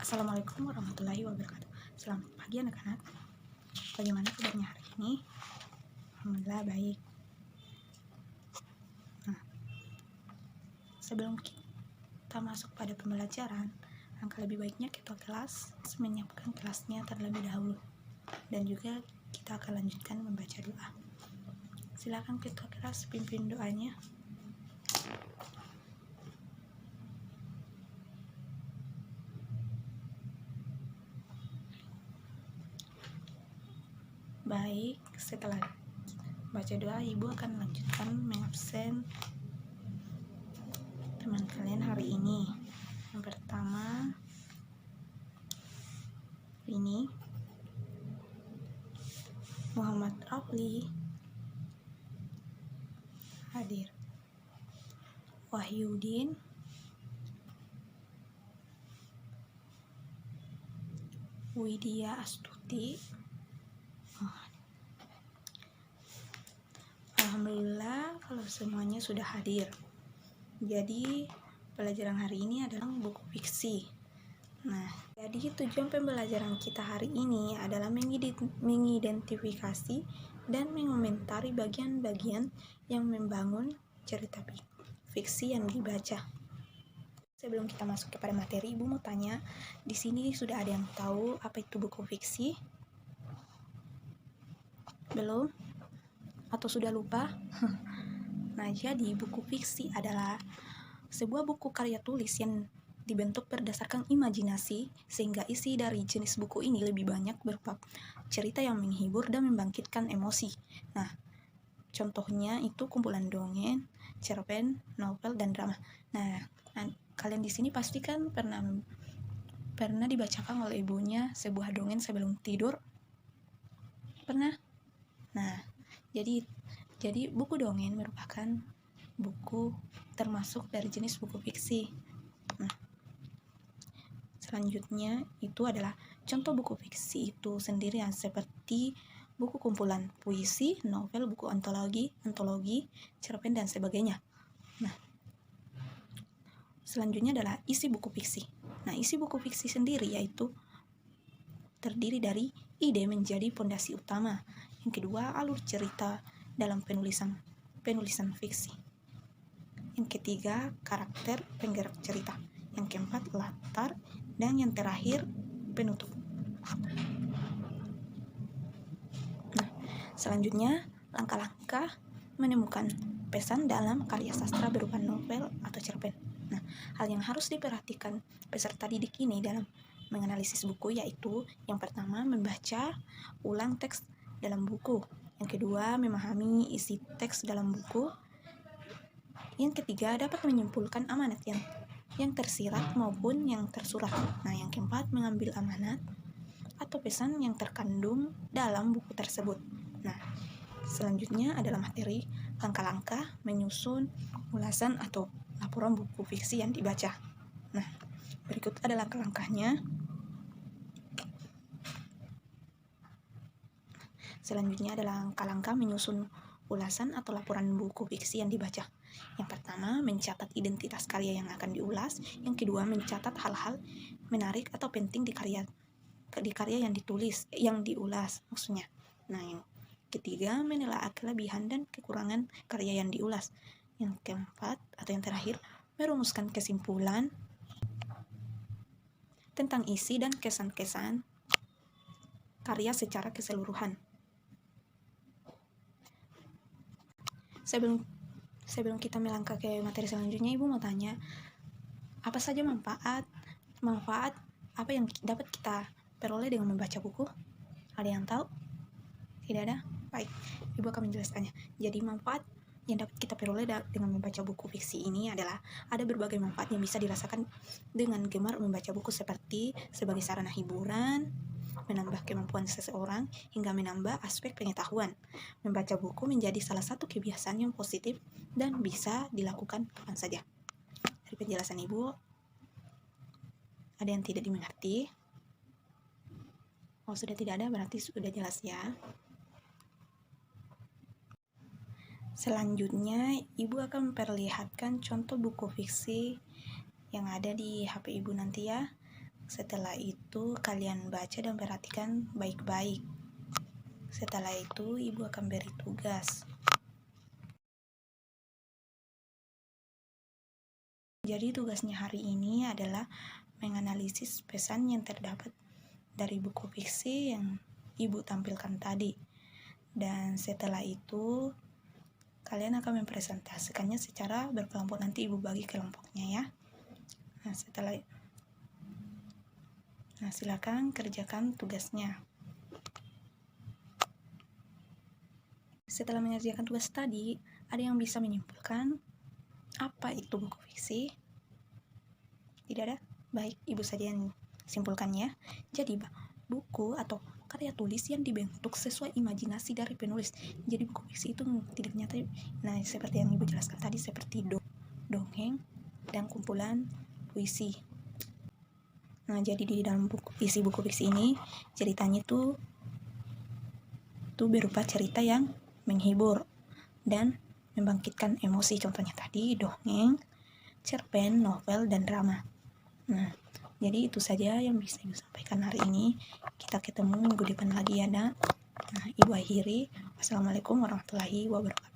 Assalamualaikum warahmatullahi wabarakatuh. Selamat pagi anak-anak. Bagaimana kabarnya hari ini? Alhamdulillah baik. Nah, sebelum kita masuk pada pembelajaran, angka lebih baiknya kita kelas menyiapkan kelasnya terlebih dahulu. Dan juga kita akan lanjutkan membaca doa. Silakan kita kelas pimpin doanya. Baik, setelah baca doa, Ibu akan lanjutkan mengabsen teman kalian hari ini. Yang pertama, ini Muhammad Rafli hadir. Wahyudin, Widya Astuti. Alhamdulillah kalau semuanya sudah hadir. Jadi pelajaran hari ini adalah buku fiksi. Nah, jadi tujuan pembelajaran kita hari ini adalah mengidentifikasi dan mengomentari bagian-bagian yang membangun cerita fiksi yang dibaca. Sebelum kita masuk kepada materi, Ibu mau tanya, di sini sudah ada yang tahu apa itu buku fiksi? Belum? Atau sudah lupa? Nah, jadi buku fiksi adalah sebuah buku karya tulis yang dibentuk berdasarkan imajinasi, sehingga isi dari jenis buku ini lebih banyak berupa cerita yang menghibur dan membangkitkan emosi. Nah, contohnya itu kumpulan dongeng, cerpen, novel, dan drama. Nah, kalian di sini pasti kan pernah dibacakan oleh ibunya sebuah dongeng sebelum tidur? Pernah? Nah, jadi buku dongeng merupakan buku termasuk dari jenis buku fiksi. Nah, selanjutnya itu adalah contoh buku fiksi itu sendiri yang seperti buku kumpulan puisi, novel, buku antologi, cerpen, dan sebagainya. Nah, selanjutnya adalah isi buku fiksi. Nah, isi buku fiksi sendiri yaitu terdiri dari ide menjadi pondasi utama. Yang kedua, alur cerita dalam penulisan fiksi. Yang ketiga, karakter penggerak cerita. Yang keempat, latar. Dan yang terakhir, penutup. Nah, selanjutnya, langkah-langkah menemukan pesan dalam karya sastra berupa novel atau cerpen. Nah, hal yang harus diperhatikan peserta didik ini dalam menganalisis buku yaitu yang pertama, membaca ulang teks dalam buku. Yang kedua, memahami isi teks dalam buku. Yang ketiga, dapat menyimpulkan amanat yang tersirat maupun yang tersurat. Nah, yang keempat, mengambil amanat atau pesan yang terkandung dalam buku tersebut. Nah, selanjutnya adalah materi langkah-langkah menyusun ulasan atau laporan buku fiksi yang dibaca. Nah, berikut ada langkah-langkahnya. Selanjutnya adalah langkah-langkah menyusun ulasan atau laporan buku fiksi yang dibaca. Yang pertama, mencatat identitas karya yang akan diulas. Yang kedua, mencatat hal-hal menarik atau penting di karya yang diulas maksudnya. Nah, yang ketiga, menelaah kelebihan dan kekurangan karya yang diulas. Yang keempat atau yang terakhir, merumuskan kesimpulan tentang isi dan kesan-kesan karya secara keseluruhan. Sebelum kita melangkah ke materi selanjutnya, Ibu mau tanya, apa saja manfaat apa yang dapat kita peroleh dengan membaca buku? Ada yang tahu? Tidak ada? Baik, Ibu akan menjelaskannya. Jadi manfaat yang dapat kita peroleh dengan membaca buku fiksi ini adalah ada berbagai manfaat yang bisa dirasakan dengan gemar membaca buku, seperti sebagai sarana hiburan, menambah kemampuan seseorang, hingga menambah aspek pengetahuan. Membaca buku menjadi salah satu kebiasaan yang positif dan bisa dilakukan kapan saja. Dari penjelasan Ibu, ada yang tidak dimengerti? Oh, sudah tidak ada, berarti sudah jelas ya. Selanjutnya, Ibu akan memperlihatkan contoh buku fiksi yang ada di HP Ibu nanti ya. Setelah itu kalian baca dan perhatikan baik-baik. Setelah itu ibu akan beri tugas. Jadi tugasnya hari ini adalah menganalisis pesan yang terdapat dari buku fiksi yang ibu tampilkan tadi. Dan setelah itu kalian akan mempresentasikannya secara berkelompok. Nanti ibu bagi kelompoknya ya. Nah, silakan kerjakan tugasnya. Setelah mengerjakan tugas tadi, ada yang bisa menyimpulkan apa itu buku fiksi? Tidak ada? Baik, ibu saja yang simpulkannya. Jadi, buku atau karya tulis yang dibentuk sesuai imajinasi dari penulis. Jadi buku fiksi itu tidak nyata. Nah, seperti yang ibu jelaskan tadi, seperti dongeng dan kumpulan puisi. Nah, jadi di dalam buku fiksi ini ceritanya itu berupa cerita yang menghibur dan membangkitkan emosi. Contohnya tadi dongeng, cerpen, novel, dan drama. Nah, jadi itu saja yang bisa ibu sampaikan hari ini. Kita ketemu minggu depan lagi ya, Nak. Nah, ibu akhiri. Wassalamualaikum warahmatullahi wabarakatuh.